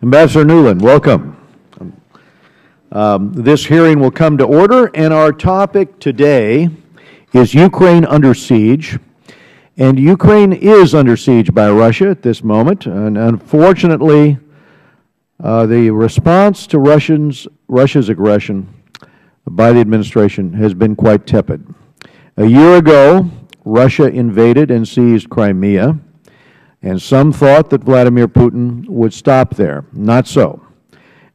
Ambassador Newland, welcome. This hearing will come to order, and our topic today is Ukraine under siege. And Ukraine is under siege by Russia at this moment, and unfortunately, the response to Russia's aggression by the administration has been quite tepid. A year ago, Russia invaded and seized Crimea, and some thought that Vladimir Putin would stop there. Not so.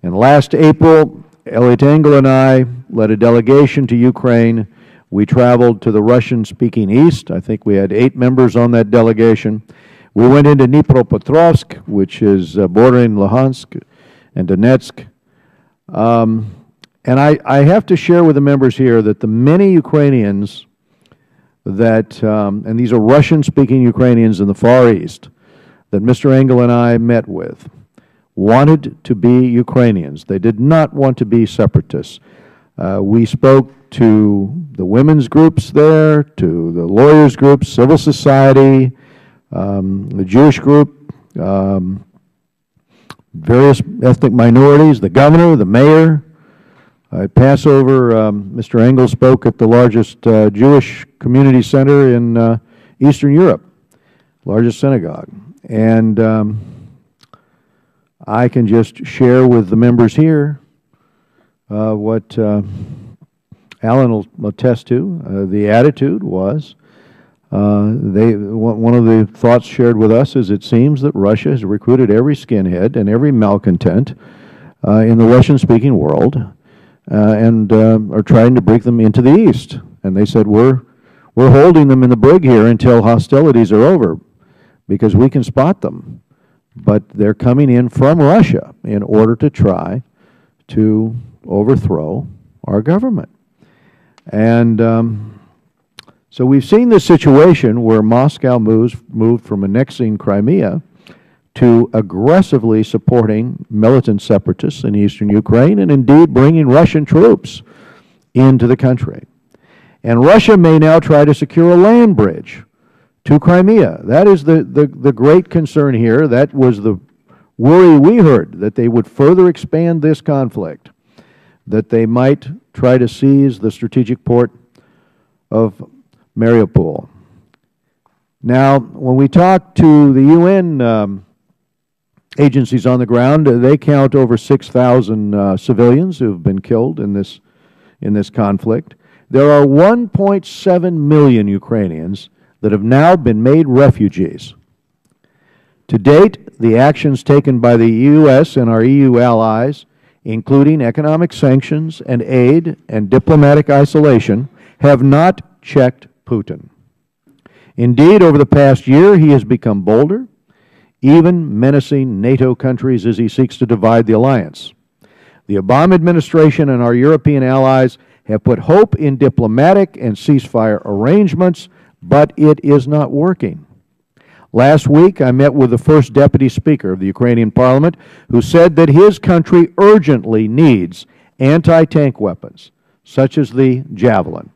And last April, Eliot Engel and I led a delegation to Ukraine. We traveled to the Russian-speaking East. I think we had 8 members on that delegation. We went into Dnipropetrovsk, which is bordering Luhansk and Donetsk. And I have to share with the members here that the many Ukrainians that, and these are Russian-speaking Ukrainians in the Far East, that Mr. Engel and I met with, wanted to be Ukrainians. They did not want to be separatists. We spoke to the women's groups there, to the lawyers' groups, civil society, the Jewish group, various ethnic minorities, the governor, the mayor. At Passover, Mr. Engel spoke at the largest Jewish community center in Eastern Europe, largest synagogue. And I can just share with the members here what Alan will attest to. The attitude was, one of the thoughts shared with us is it seems that Russia has recruited every skinhead and every malcontent in the Russian-speaking world and are trying to bring them into the East. And they said, we're holding them in the brig here until hostilities are over because we can spot them. But they're coming in from Russia in order to try to overthrow our government. And so we've seen this situation where Moscow moved from annexing Crimea to aggressively supporting militant separatists in eastern Ukraine and indeed bringing Russian troops into the country. And Russia may now try to secure a land bridge to Crimea. That is the great concern here. That was the worry we heard, that they would further expand this conflict, that they might try to seize the strategic port of Mariupol. Now, when we talk to the UN agencies on the ground, they count over 6,000 civilians who have been killed in this conflict. There are 1.7 million Ukrainians that have now been made refugees. To date, the actions taken by the U.S. and our EU allies, including economic sanctions and aid and diplomatic isolation, have not checked Putin. Indeed, over the past year, he has become bolder, even menacing NATO countries as he seeks to divide the alliance. The Obama administration and our European allies have put hope in diplomatic and ceasefire arrangements, but it is not working. Last week, I met with the first Deputy Speaker of the Ukrainian Parliament, who said that his country urgently needs anti-tank weapons, such as the Javelin.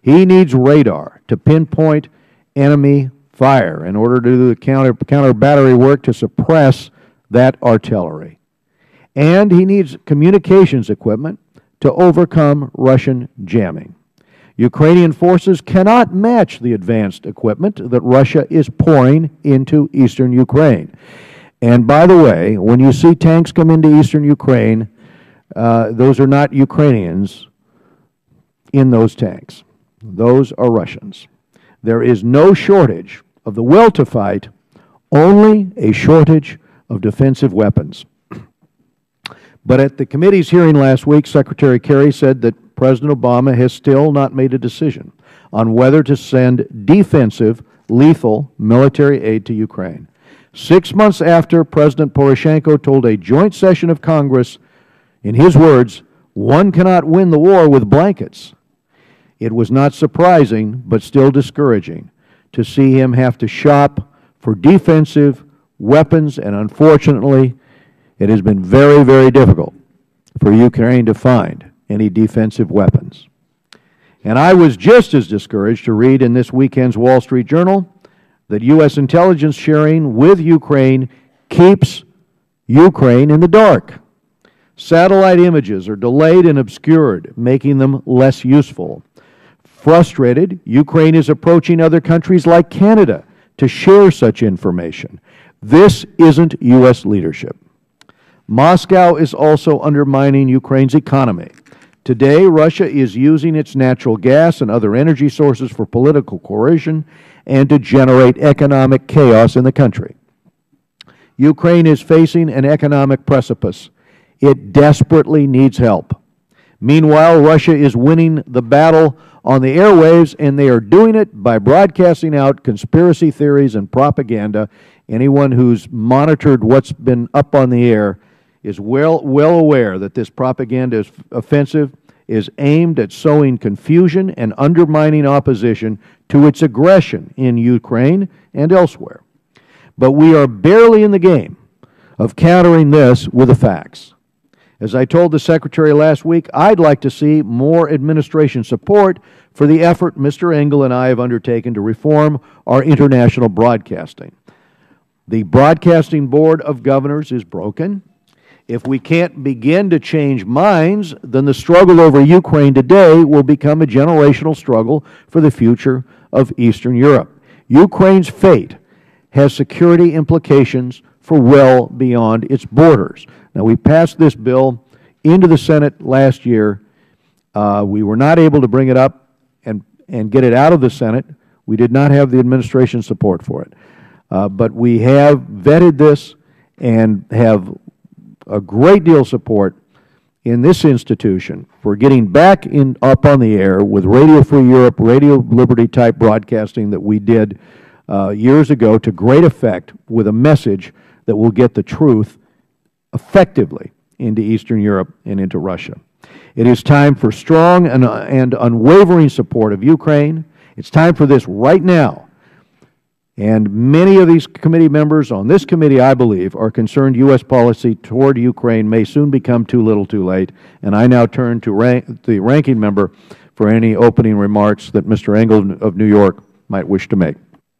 He needs radar to pinpoint enemy fire in order to do the counter battery work to suppress that artillery. And he needs communications equipment to overcome Russian jamming. Ukrainian forces cannot match the advanced equipment that Russia is pouring into eastern Ukraine. And by the way, when you see tanks come into eastern Ukraine, those are not Ukrainians in those tanks. Those are Russians. There is no shortage of the will to fight, only a shortage of defensive weapons. But at the committee's hearing last week, Secretary Kerry said that President Obama has still not made a decision on whether to send defensive, lethal military aid to Ukraine. 6 months after President Poroshenko told a joint session of Congress, in his words, "One cannot win the war with blankets." It was not surprising, but still discouraging, to see him have to shop for defensive weapons, and unfortunately, it has been very, very difficult for Ukraine to find any defensive weapons. And I was just as discouraged to read in this weekend's Wall Street Journal that U.S. intelligence sharing with Ukraine keeps Ukraine in the dark. Satellite images are delayed and obscured, making them less useful. Frustrated, Ukraine is approaching other countries like Canada to share such information. This isn't U.S. leadership. Moscow is also undermining Ukraine's economy. Today, Russia is using its natural gas and other energy sources for political coercion and to generate economic chaos in the country. Ukraine is facing an economic precipice. It desperately needs help. Meanwhile, Russia is winning the battle on the airwaves, and they are doing it by broadcasting out conspiracy theories and propaganda. Anyone who's monitored what's been up on the air is well aware that this propaganda is offensive, is aimed at sowing confusion and undermining opposition to its aggression in Ukraine and elsewhere. But we are barely in the game of countering this with the facts. As I told the Secretary last week, I'd like to see more administration support for the effort Mr. Engel and I have undertaken to reform our international broadcasting. The Broadcasting Board of Governors is broken. If we can't begin to change minds, then the struggle over Ukraine today will become a generational struggle for the future of Eastern Europe. Ukraine's fate has security implications for well beyond its borders. Now, we passed this bill into the Senate last year. We were not able to bring it up and get it out of the Senate. We did not have the administration support for it. But we have vetted this and have a great deal of support in this institution for getting back up on the air with Radio Free Europe, Radio Liberty type broadcasting that we did years ago to great effect, with a message that will get the truth effectively into Eastern Europe and into Russia. It is time for strong and unwavering support of Ukraine. It's time for this right now. And many of these committee members on this committee, I believe, are concerned U.S. policy toward Ukraine may soon become too little too late. And I now turn to the ranking member for any opening remarks that Mr. Engel of New York might wish to make.